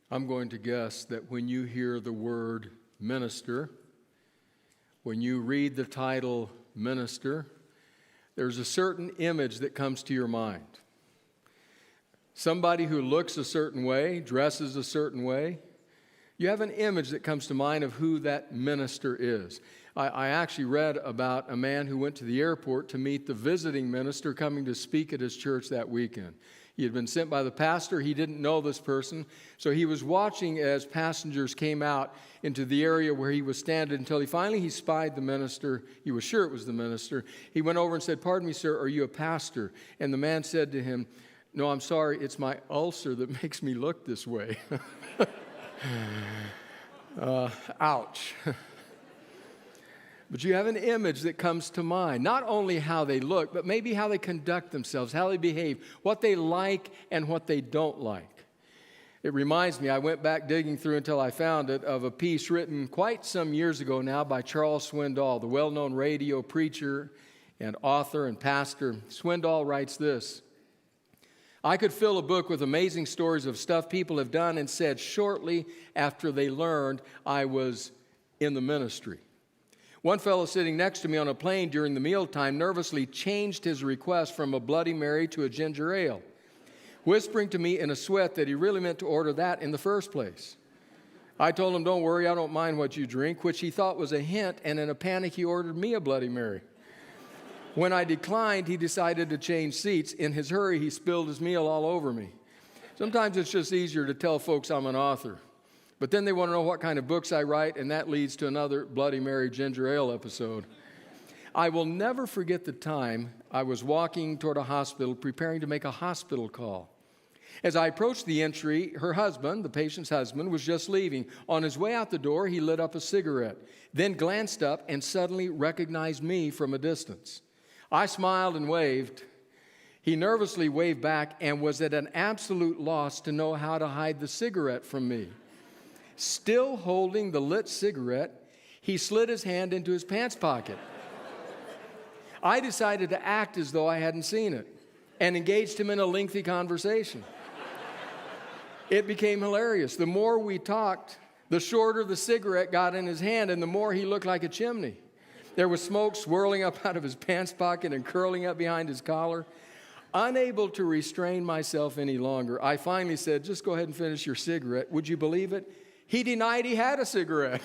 I'm going to guess that when you hear the word minister, when you read the title minister, there's a certain image that comes to your mind. Somebody who looks a certain way, dresses a certain way. You have an image that comes to mind of who that minister is. I actually read about a man who went to the airport to meet the visiting minister coming to speak at his church that weekend. He had been sent by the pastor. He didn't know this person. So he was watching as passengers came out into the area where he was standing until he spied the minister. He was sure it was the minister. He went over and said, "Pardon me, sir, are you a pastor?" And the man said to him, "No, I'm sorry, it's my ulcer that makes me look this way." Ouch. But you have an image that comes to mind, not only how they look, but maybe how they conduct themselves, how they behave, what they like and what they don't like. It reminds me, I went back digging through until I found it, of a piece written quite some years ago now by Charles Swindoll, the well-known radio preacher and author and pastor. Swindoll writes this: "I could fill a book with amazing stories of stuff people have done and said shortly after they learned I was in the ministry. One fellow sitting next to me on a plane during the mealtime nervously changed his request from a Bloody Mary to a ginger ale, whispering to me in a sweat that he really meant to order that in the first place. I told him, 'Don't worry, I don't mind what you drink,' which he thought was a hint, and in a panic he ordered me a Bloody Mary. When I declined, he decided to change seats. In his hurry, he spilled his meal all over me. Sometimes it's just easier to tell folks I'm an author. But then they want to know what kind of books I write, and that leads to another Bloody Mary ginger ale episode. I will never forget the time I was walking toward a hospital preparing to make a hospital call. As I approached the entry, her husband, the patient's husband, was just leaving. On his way out the door, he lit up a cigarette, then glanced up and suddenly recognized me from a distance. I smiled and waved. He nervously waved back and was at an absolute loss to know how to hide the cigarette from me. Still holding the lit cigarette, he slid his hand into his pants pocket. I decided to act as though I hadn't seen it and engaged him in a lengthy conversation. It became hilarious. The more we talked, the shorter the cigarette got in his hand and the more he looked like a chimney. There was smoke swirling up out of his pants pocket and curling up behind his collar. Unable to restrain myself any longer, I finally said, "Just go ahead and finish your cigarette." Would you believe it? He denied he had a cigarette.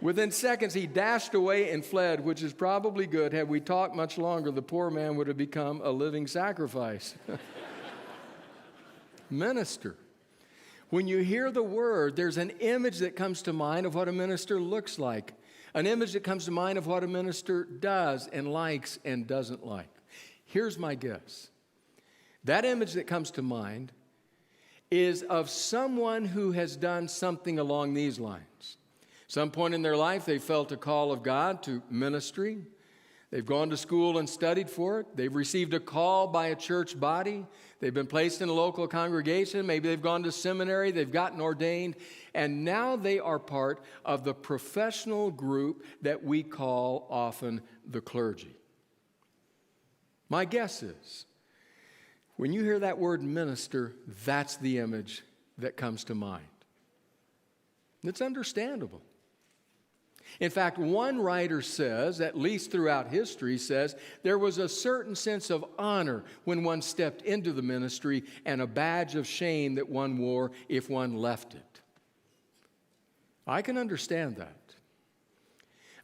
Within seconds, he dashed away and fled, which is probably good. Had we talked much longer, the poor man would have become a living sacrifice. Minister. When you hear the word, there's an image that comes to mind of what a minister looks like, an image that comes to mind of what a minister does and likes and doesn't like. Here's my guess. That image that comes to mind is of someone who has done something along these lines. Some point in their life, they felt a call of God to ministry. They've gone to school and studied for it. They've received a call by a church body. They've been placed in a local congregation. Maybe they've gone to seminary. They've gotten ordained. And now they are part of the professional group that we call often the clergy. My guess is, when you hear that word minister, that's the image that comes to mind. It's understandable. In fact, one writer says, at least throughout history, says there was a certain sense of honor when one stepped into the ministry and a badge of shame that one wore if one left it. I can understand that.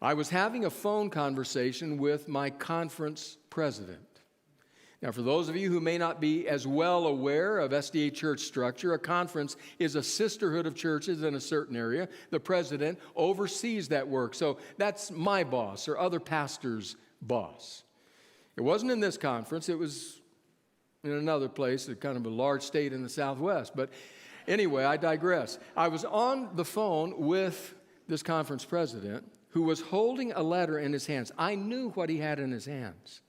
I was having a phone conversation with my conference president. Now, for those of you who may not be as well aware of SDA church structure, a conference is a sisterhood of churches in a certain area. The president oversees that work. So that's my boss or other pastors' boss. It wasn't in this conference. It was in another place, a kind of a large state in the Southwest. But anyway, I digress. I was on the phone with this conference president who was holding a letter in his hands. I knew what he had in his hands.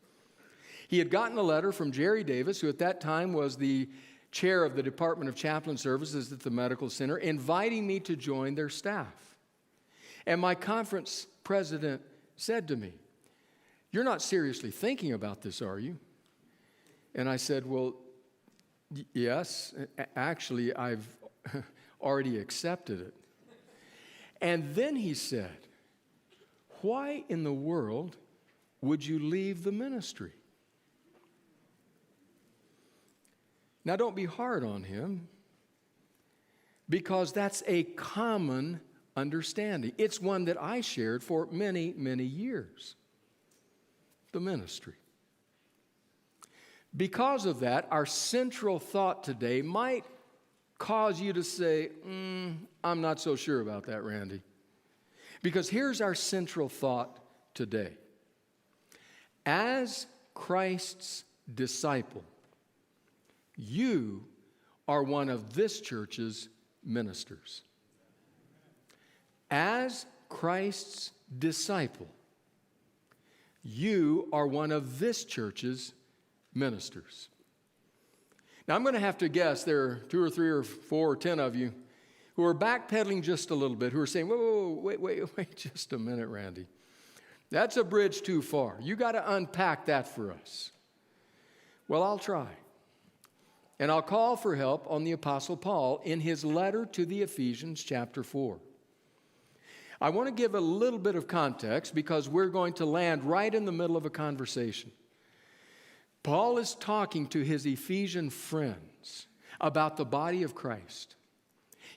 He had gotten a letter from Jerry Davis, who at that time was the chair of the Department of Chaplain Services at the medical center, inviting me to join their staff. And my conference president said to me, "You're not seriously thinking about this, are you?" And I said, "Well, Yes, actually, I've already accepted it. And then he said, why in the world would you leave the ministry? Now, don't be hard on him, because that's a common understanding. It's one that I shared for many, many years. The ministry. Because of that, our central thought today might cause you to say, I'm not so sure about that, Randy. Because here's our central thought today. As Christ's disciple, you are one of this church's ministers. As Christ's disciple, you are one of this church's ministers. Now, I'm going to have to guess there are 2 or 3 or 4 or 10 of you who are backpedaling just a little bit, who are saying, whoa, wait just a minute, Randy. That's a bridge too far. You got to unpack that for us. Well, I'll try. And I'll call for help on the Apostle Paul in his letter to the Ephesians chapter 4. I want to give a little bit of context because we're going to land right in the middle of a conversation. Paul is talking to his Ephesian friends about the body of Christ.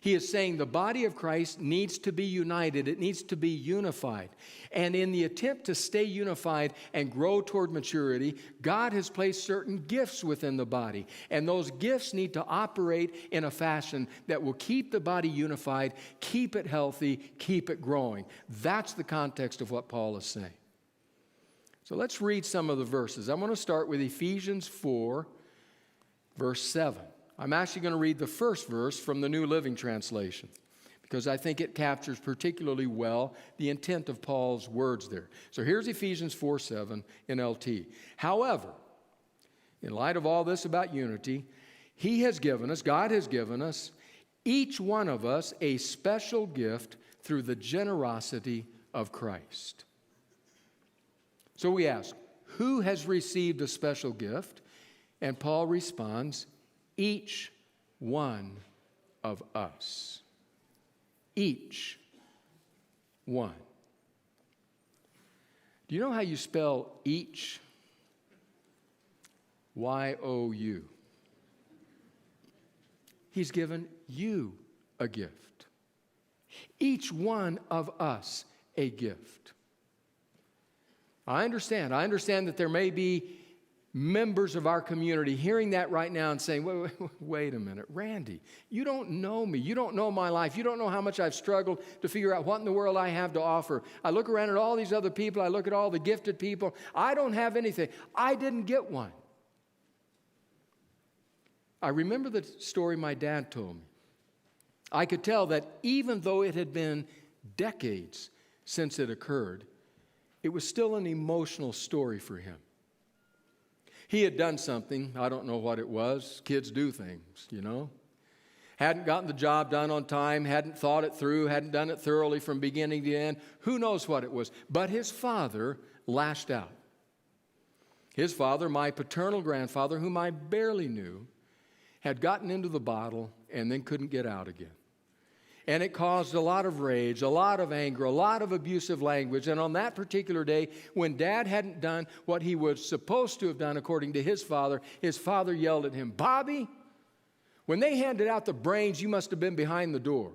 He is saying the body of Christ needs to be united. It needs to be unified. And in the attempt to stay unified and grow toward maturity, God has placed certain gifts within the body. And those gifts need to operate in a fashion that will keep the body unified, keep it healthy, keep it growing. That's the context of what Paul is saying. So let's read some of the verses. I'm going to start with Ephesians 4, verse 7. I'm actually going to read the first verse from the New Living Translation because I think it captures particularly well the intent of Paul's words there. So here's Ephesians 4:7 in LT. However, in light of all this about unity, God has given us, each one of us, a special gift through the generosity of Christ. So we ask, who has received a special gift? And Paul responds, each one of us. Each one. Do you know how you spell each? Y-O-U. He's given you a gift. Each one of us a gift. I understand that there may be members of our community hearing that right now and saying, wait a minute, Randy, you don't know me. You don't know my life. You don't know how much I've struggled to figure out what in the world I have to offer. I look around at all these other people. I look at all the gifted people. I don't have anything. I didn't get one. I remember the story my dad told me. I could tell that even though it had been decades since it occurred, it was still an emotional story for him. He had done something, I don't know what it was. Kids do things, you know. Hadn't gotten the job done on time, hadn't thought it through, hadn't done it thoroughly from beginning to end. Who knows what it was? But his father lashed out. His father, my paternal grandfather, whom I barely knew, had gotten into the bottle and then couldn't get out again. And it caused a lot of rage, a lot of anger, a lot of abusive language. And on that particular day, when Dad hadn't done what he was supposed to have done according to his father yelled at him, Bobby, when they handed out the brains, you must have been behind the door.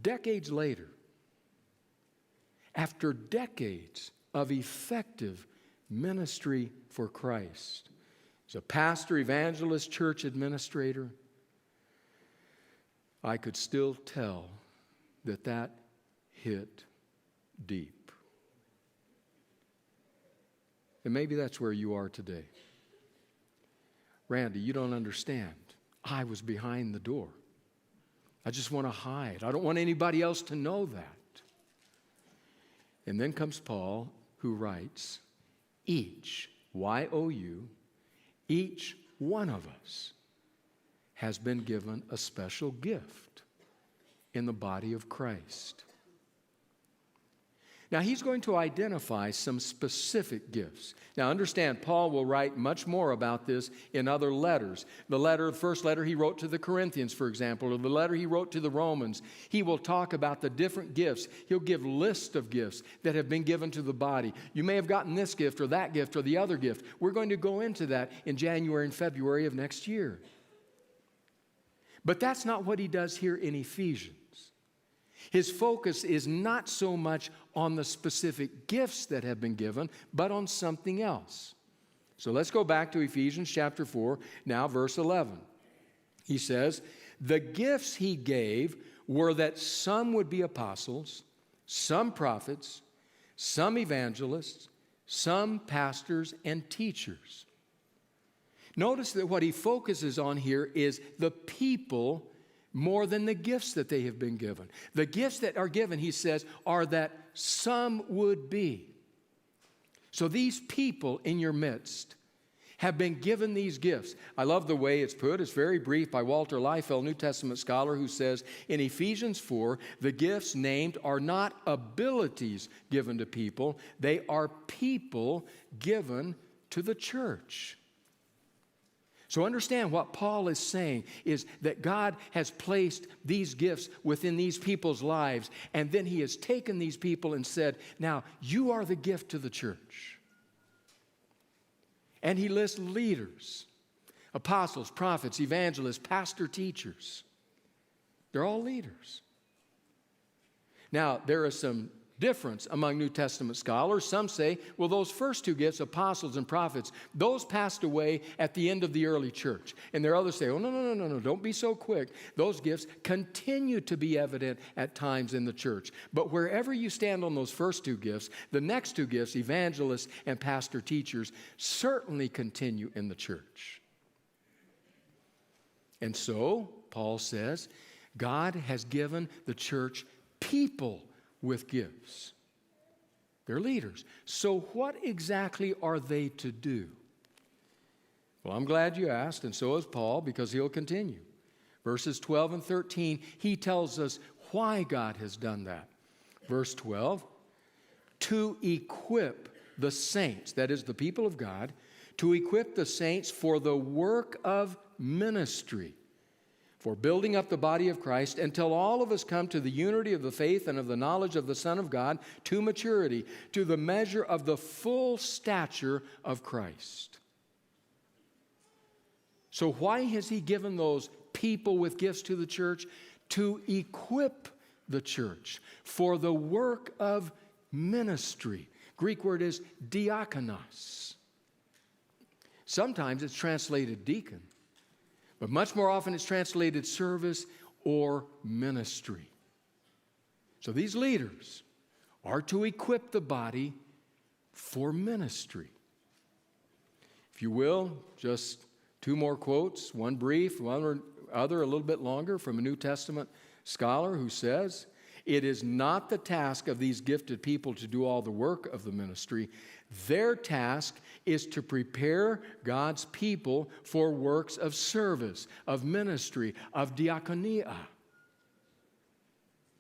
Decades later, after decades of effective ministry for Christ, as a pastor, evangelist, church administrator, I could still tell that hit deep. And maybe that's where you are today. Randy, you don't understand. I was behind the door. I just want to hide. I don't want anybody else to know that. And then comes Paul, who writes, each, Y-O-U, each one of us has been given a special gift in the body of Christ. Now, he's going to identify some specific gifts. Now, understand, Paul will write much more about this in other letters. The first letter he wrote to the Corinthians, for example, or the letter he wrote to the Romans, he will talk about the different gifts. He'll give lists of gifts that have been given to the body. You may have gotten this gift or that gift or the other gift. We're going to go into that in January and February of next year. But that's not what he does here in Ephesians. His focus is not so much on the specific gifts that have been given, but on something else. So let's go back to Ephesians chapter 4, now verse 11. He says, the gifts he gave were that some would be apostles, some prophets, some evangelists, some pastors and teachers. Notice that what he focuses on here is the people more than the gifts that they have been given. The gifts that are given, he says, are that some would be. So these people in your midst have been given these gifts. I love the way it's put. It's very brief by Walter Liefeld, New Testament scholar, who says, in Ephesians 4, the gifts named are not abilities given to people. They are people given to the church. So understand what Paul is saying is that God has placed these gifts within these people's lives, and then he has taken these people and said, now you are the gift to the church. And he lists leaders, apostles, prophets, evangelists, pastor, teachers. They're all leaders. Now, there is some difference among New Testament scholars. Some say, well, those first two gifts, apostles and prophets, those passed away at the end of the early church. And there are others say, oh, no, don't be so quick. Those gifts continue to be evident at times in the church. But wherever you stand on those first two gifts, the next two gifts, evangelists and pastor teachers, certainly continue in the church. And so, Paul says, God has given the church people with gifts. They're leaders. So what exactly are they to do? Well, I'm glad you asked, and so is Paul, because he'll continue. Verses 12 and 13, he tells us why God has done that. Verse 12, to equip the saints, that is the people of God, to equip the saints for the work of ministry, for building up the body of Christ until all of us come to the unity of the faith and of the knowledge of the Son of God, to maturity, to the measure of the full stature of Christ. So why has he given those people with gifts to the church? To equip the church for the work of ministry. Greek word is diakonos. Sometimes it's translated deacon, but much more often it's translated service or ministry. So these leaders are to equip the body for ministry. If you will, just two more quotes, one brief, one other a little bit longer, from a New Testament scholar who says, it is not the task of these gifted people to do all the work of the ministry. Their task is to prepare God's people for works of service, of ministry, of diakonia.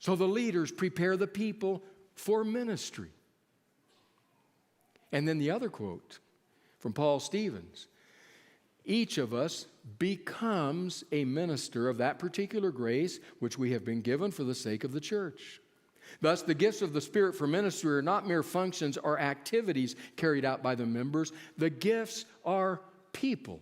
So the leaders prepare the people for ministry. And then the other quote from Paul Stevens, each of us becomes a minister of that particular grace which we have been given for the sake of the church. Thus, the gifts of the Spirit for ministry are not mere functions or activities carried out by the members. The gifts are people,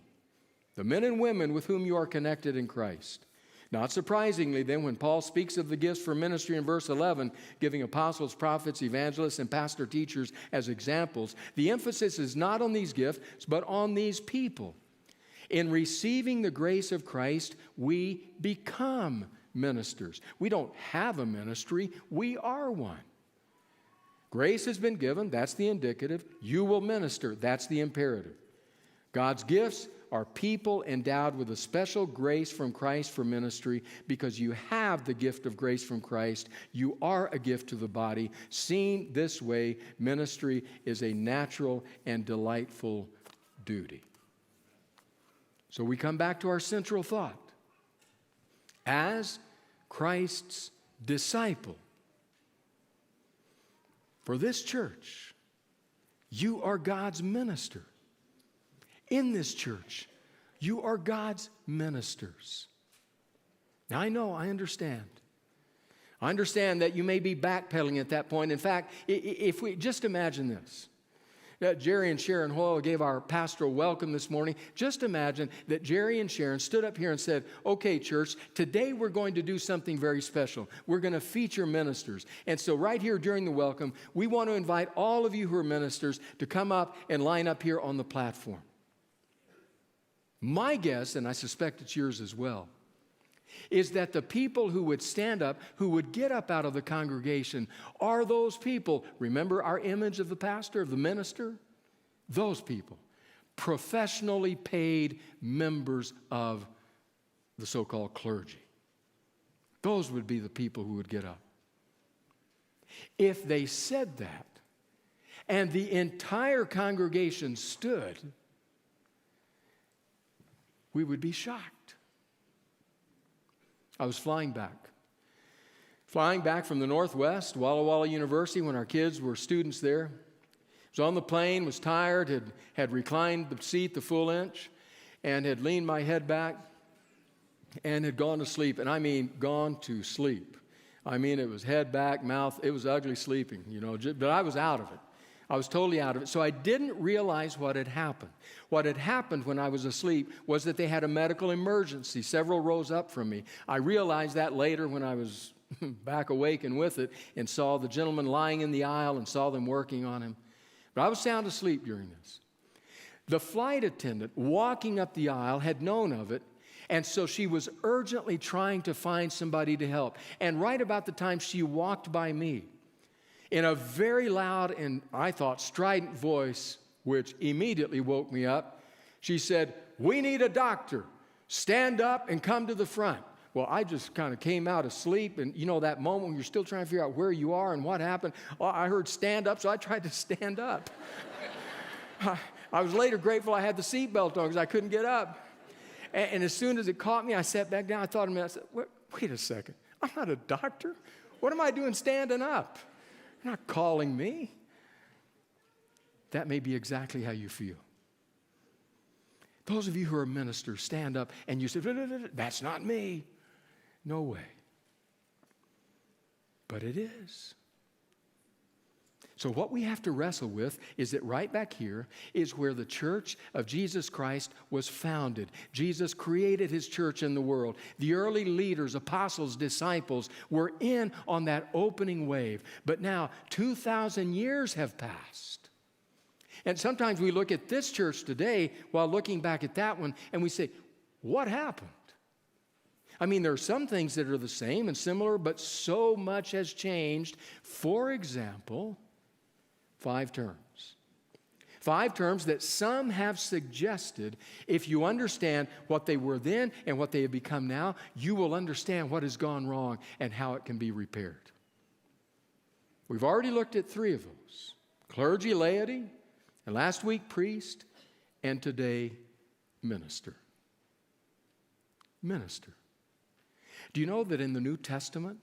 the men and women with whom you are connected in Christ. Not surprisingly, then, when Paul speaks of the gifts for ministry in verse 11, giving apostles, prophets, evangelists, and pastor teachers as examples, the emphasis is not on these gifts, but on these people. In receiving the grace of Christ, we become ministers. We don't have a ministry, we are one. Grace has been given, that's the indicative. You will minister, that's the imperative. God's gifts are people endowed with a special grace from Christ for ministry. Because you have the gift of grace from Christ, you are a gift to the body. Seen this way, ministry is a natural and delightful duty. So we come back to our central thought. As Christ's disciple, For this church, you are God's minister. In this church, you are God's ministers. Now, I understand. I understand that you may be backpedaling at that point. In fact, if we just imagine this. Jerry and Sharon Hoyle gave our pastoral welcome this morning. Just imagine that Jerry and Sharon stood up here and said, okay, church, today we're going to do something very special. We're going to feature ministers. And so right here during the welcome, we want to invite all of you who are ministers to come up and line up here on the platform. My guess, and I suspect it's yours as well, is that the people who would stand up, who would get up out of the congregation, are those people. Remember our image of the pastor, of the minister? Those people, professionally paid members of the so-called clergy. Those would be the people who would get up. If they said that, and the entire congregation stood, we would be shocked. I was flying back from the Northwest, Walla Walla University, when our kids were students there. Was on the plane, was tired, had reclined the seat the full inch, and had leaned my head back and had gone to sleep. And I mean, gone to sleep. I mean, it was head back, mouth, it was ugly sleeping, but I was out of it. I was totally out of it. So I didn't realize what had happened. What had happened when I was asleep was that they had a medical emergency several rows up from me. I realized that later when I was back awake and with it and saw the gentleman lying in the aisle and saw them working on him. But I was sound asleep during this. The flight attendant walking up the aisle had known of it, and so she was urgently trying to find somebody to help. And right about the time she walked by me, in a very loud and, I thought, strident voice, which immediately woke me up, she said, "We need a doctor. Stand up and come to the front." Well, I just kind of came out of sleep, and that moment when you're still trying to figure out where you are and what happened, I heard stand up, so I tried to stand up. I was later grateful I had the seatbelt on because I couldn't get up. And as soon as it caught me, I sat back down. I thought a minute. I said, wait a second. I'm not a doctor. What am I doing standing up? You're not calling me. That may be exactly how you feel. Those of you who are ministers, stand up and you say, "That's not me." No way. But it is. So what we have to wrestle with is that right back here is where the church of Jesus Christ was founded. Jesus created his church in the world. The early leaders, apostles, disciples were in on that opening wave. But now 2,000 years have passed. And sometimes we look at this church today while looking back at that one and we say, what happened? I mean, there are some things that are the same and similar, but so much has changed. For example, 5 terms. 5 terms that some have suggested, if you understand what they were then and what they have become now, you will understand what has gone wrong and how it can be repaired. We've already looked at 3 of those. Clergy, laity, and last week, priest, and today, minister. Minister. Do you know that in the New Testament,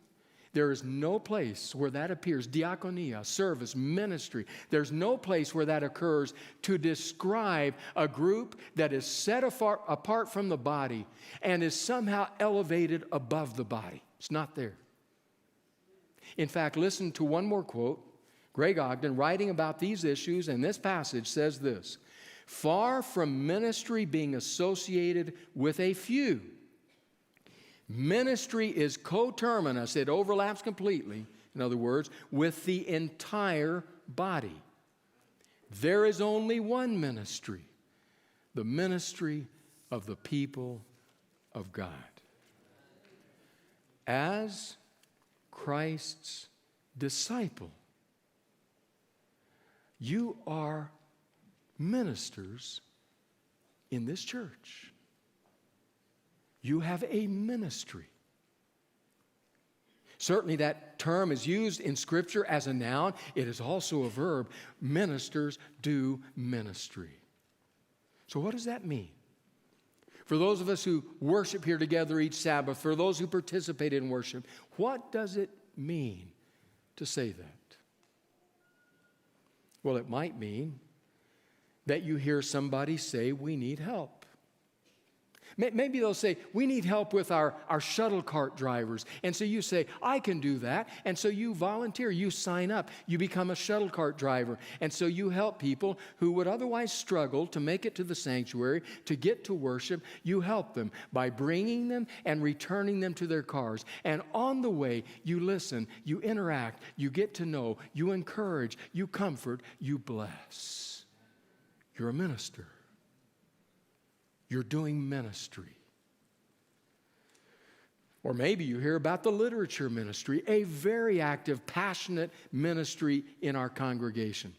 there is no place where that appears, diakonia, service, ministry. There's no place where that occurs to describe a group that is set apart from the body and is somehow elevated above the body. It's not there. In fact, listen to one more quote. Greg Ogden, writing about these issues and this passage, says this: "Far from ministry being associated with a few, ministry is coterminous," it overlaps completely, in other words, with the entire body. There is only one ministry, the ministry of the people of God. As Christ's disciple, you are ministers in this church. You have a ministry. Certainly that term is used in Scripture as a noun. It is also a verb. Ministers do ministry. So what does that mean? For those of us who worship here together each Sabbath, for those who participate in worship, what does it mean to say that? Well, it might mean that you hear somebody say, we need help. Maybe they'll say, we need help with our shuttle cart drivers. And so you say, I can do that. And so you volunteer, you sign up, you become a shuttle cart driver. And so you help people who would otherwise struggle to make it to the sanctuary, to get to worship. You help them by bringing them and returning them to their cars. And on the way, you listen, you interact, you get to know, you encourage, you comfort, you bless. You're a minister. You're doing ministry. Or maybe you hear about the literature ministry, a very active, passionate ministry in our congregation.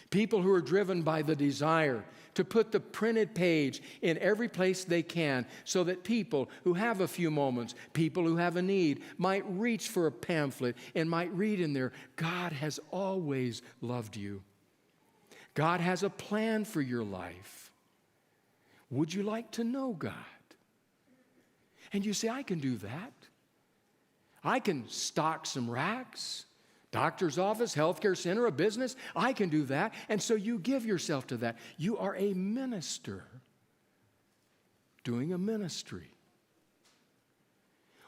People who are driven by the desire to put the printed page in every place they can so that people who have a few moments, people who have a need, might reach for a pamphlet and might read in there, God has always loved you. God has a plan for your life. Would you like to know God? And you say, I can do that. I can stock some racks, doctor's office, healthcare center, a business. I can do that. And so you give yourself to that. You are a minister doing a ministry.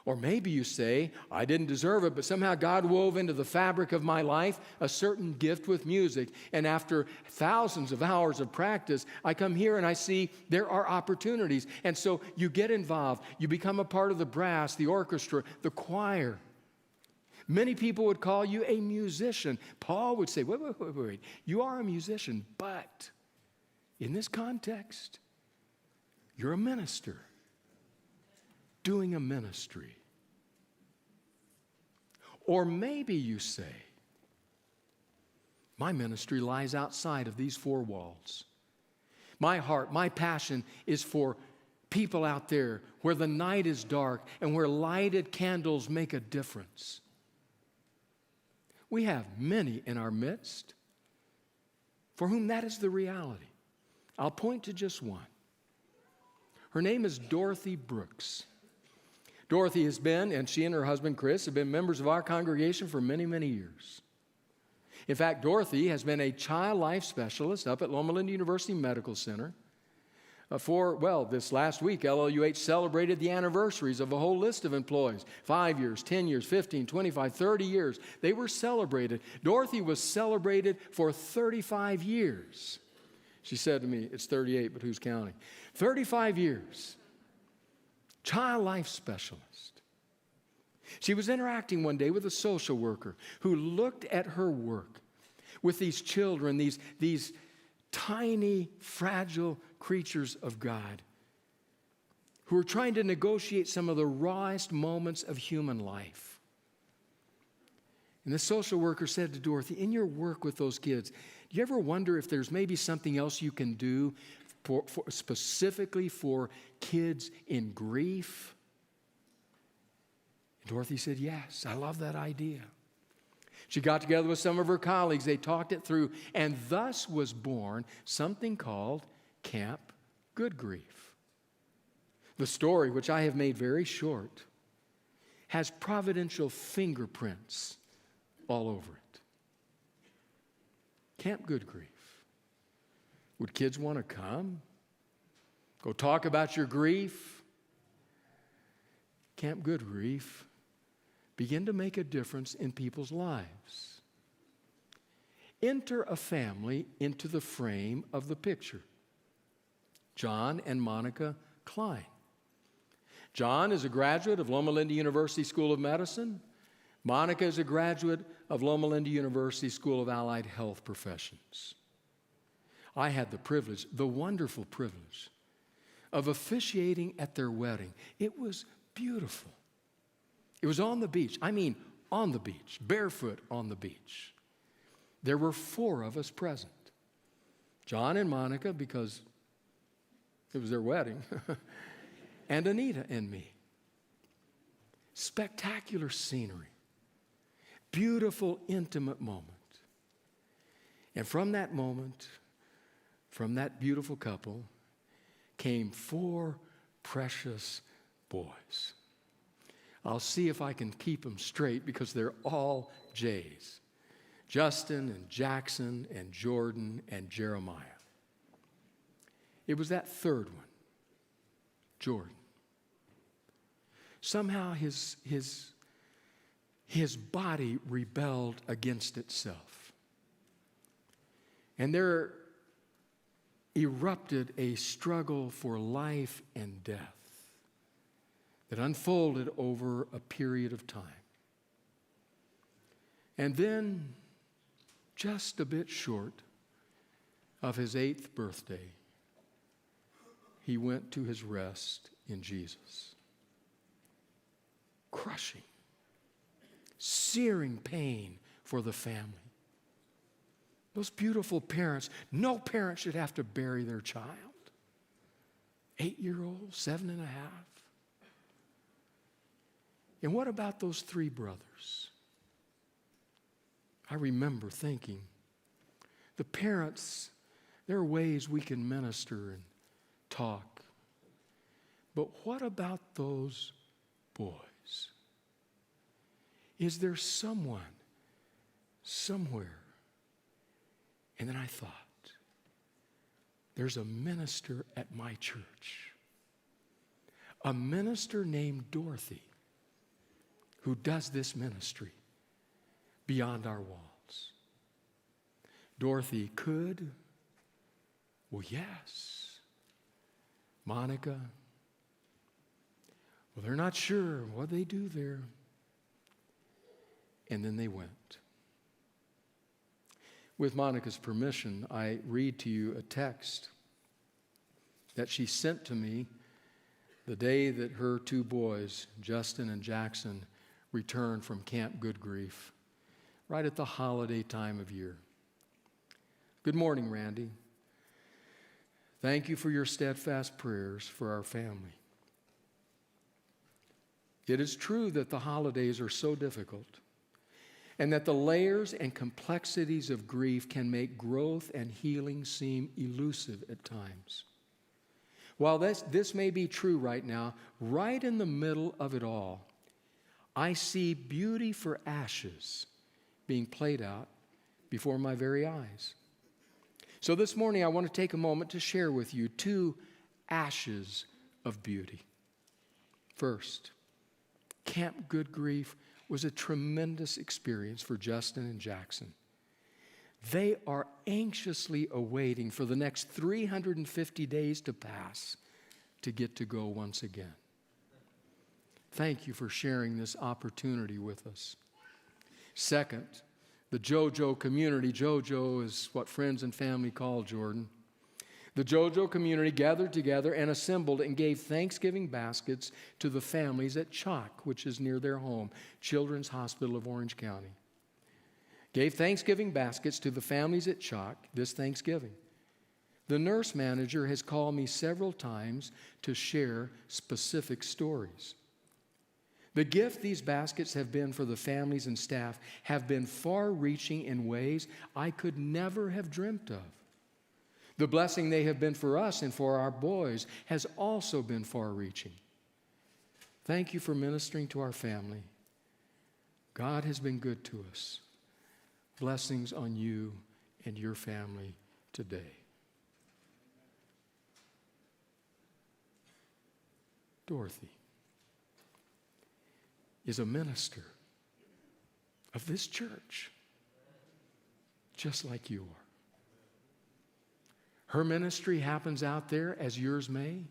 Or maybe you say, I didn't deserve it, but somehow God wove into the fabric of my life a certain gift with music. And after thousands of hours of practice, I come here and I see there are opportunities. And so you get involved. You become a part of the brass, the orchestra, the choir. Many people would call you a musician. Paul would say, wait. You are a musician, but in this context, you're a minister. Doing a ministry. Or maybe you say, my ministry lies outside of these four walls. My heart, my passion is for people out there where the night is dark and where lighted candles make a difference. We have many in our midst for whom that is the reality. I'll point to just one. Her name is Dorothy Brooks. Dorothy has been, and she and her husband Chris have been members of our congregation for many, many years. In fact, Dorothy has been a child life specialist up at Loma Linda University Medical Center. This last week, LLUH celebrated the anniversaries of a whole list of employees. 5 years, 10 years, 15, 25, 30 years. They were celebrated. Dorothy was celebrated for 35 years. She said to me, it's 38, but who's counting? 35 years. Child life specialist. She was interacting one day with a social worker who looked at her work with these children, these tiny, fragile creatures of God who were trying to negotiate some of the rawest moments of human life. And the social worker said to Dorothy, in your work with those kids, do you ever wonder if there's maybe something else you can do specifically for kids in grief? And Dorothy said, yes, I love that idea. She got together with some of her colleagues. They talked it through, and thus was born something called Camp Good Grief. The story, which I have made very short, has providential fingerprints all over it. Camp Good Grief. Would kids want to come? Go talk about your grief? Camp Good Grief begin to make a difference in people's lives. Enter a family into the frame of the picture. John and Monica Klein. John is a graduate of Loma Linda University School of Medicine. Monica is a graduate of Loma Linda University School of Allied Health Professions. I had the privilege, the wonderful privilege, of officiating at their wedding. It was beautiful. It was on the beach. I mean, on the beach, barefoot on the beach. There were 4 of us present. John and Monica, because it was their wedding, and Anita and me. Spectacular scenery. Beautiful, intimate moment. And from that moment, from that beautiful couple, came 4 precious boys. I'll see if I can keep them straight because they're all J's. Justin and Jackson and Jordan and Jeremiah. It was that third one, Jordan. Somehow his body rebelled against itself. And there erupted a struggle for life and death that unfolded over a period of time. And then, just a bit short of his 8th birthday, he went to his rest in Jesus. Crushing, searing pain for the family. Those beautiful parents, no parent should have to bury their child. 8-year-old, 7.5. And what about those 3 brothers? I remember thinking, the parents, there are ways we can minister and talk. But what about those boys? Is there someone, somewhere? And then I thought, there's a minister at my church. A minister named Dorothy who does this ministry beyond our walls. Dorothy could, well, yes. Monica, well, they're not sure what they do there. And then they went. With Monica's permission, I read to you a text that she sent to me the day that her 2 boys, Justin and Jackson, returned from Camp Good Grief, right at the holiday time of year. Good morning, Randy. Thank you for your steadfast prayers for our family. It is true that the holidays are so difficult, and that the layers and complexities of grief can make growth and healing seem elusive at times. While this may be true right now, right in the middle of it all, I see beauty for ashes being played out before my very eyes. So this morning I want to take a moment to share with you 2 ashes of beauty. First, Camp Good Grief was a tremendous experience for Justin and Jackson. They are anxiously awaiting for the next 350 days to pass to get to go once again. Thank you for sharing this opportunity with us. Second, the JoJo community. JoJo is what friends and family call Jordan. The JoJo community gathered together and assembled and gave Thanksgiving baskets to the families at Chalk, which is near their home, Children's Hospital of Orange County. Gave Thanksgiving baskets to the families at Chalk this Thanksgiving. The nurse manager has called me several times to share specific stories. The gift these baskets have been for the families and staff have been far-reaching in ways I could never have dreamt of. The blessing they have been for us and for our boys has also been far-reaching. Thank you for ministering to our family. God has been good to us. Blessings on you and your family today. Dorothy is a minister of this church, just like you are. Her ministry happens out there as yours may.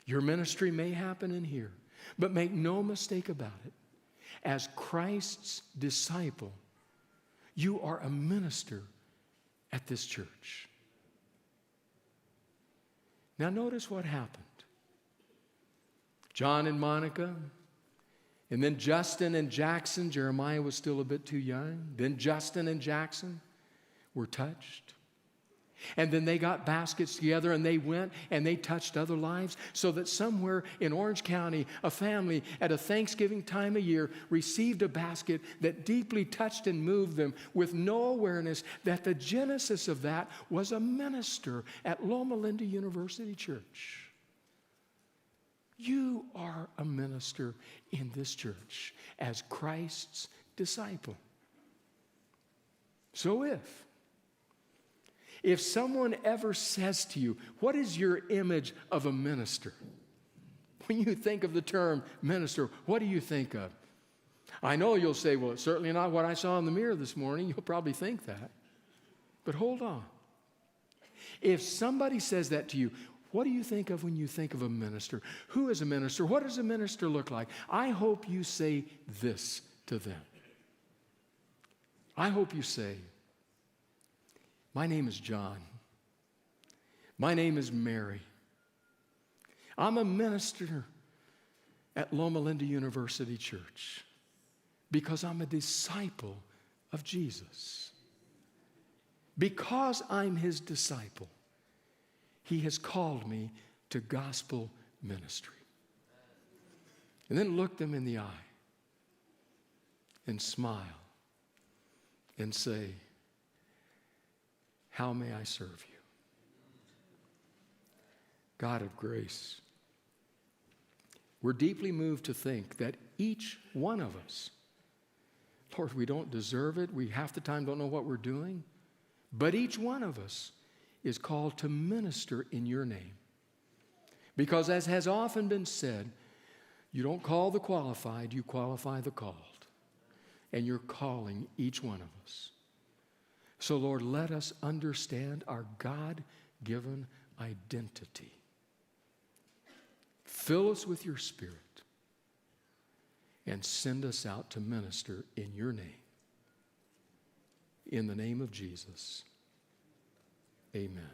Your ministry may happen in here. But make no mistake about it. As Christ's disciple, you are a minister at this church. Now notice what happened. John and Monica, and then Justin and Jackson. Jeremiah was still a bit too young. Then Justin and Jackson were touched. And then they got baskets together and they went and they touched other lives, so that somewhere in Orange County, a family at a Thanksgiving time of year received a basket that deeply touched and moved them, with no awareness that the genesis of that was a minister at Loma Linda University Church. You are a minister in this church as Christ's disciple. So if someone ever says to you, what is your image of a minister? When you think of the term minister, what do you think of? I know you'll say, well, it's certainly not what I saw in the mirror this morning. You'll probably think that. But hold on. If somebody says that to you, what do you think of when you think of a minister? Who is a minister? What does a minister look like? I hope you say this to them. I hope you say, my name is John. My name is Mary. I'm a minister at Loma Linda University Church because I'm a disciple of Jesus. Because I'm his disciple, he has called me to gospel ministry. And then look them in the eye and smile and say, how may I serve you? God of grace, we're deeply moved to think that each one of us, Lord, we don't deserve it. We half the time don't know what we're doing. But each one of us is called to minister in your name. Because as has often been said, you don't call the qualified, you qualify the called. And you're calling each one of us. So, Lord, let us understand our God-given identity. Fill us with your Spirit and send us out to minister in your name. In the name of Jesus, amen.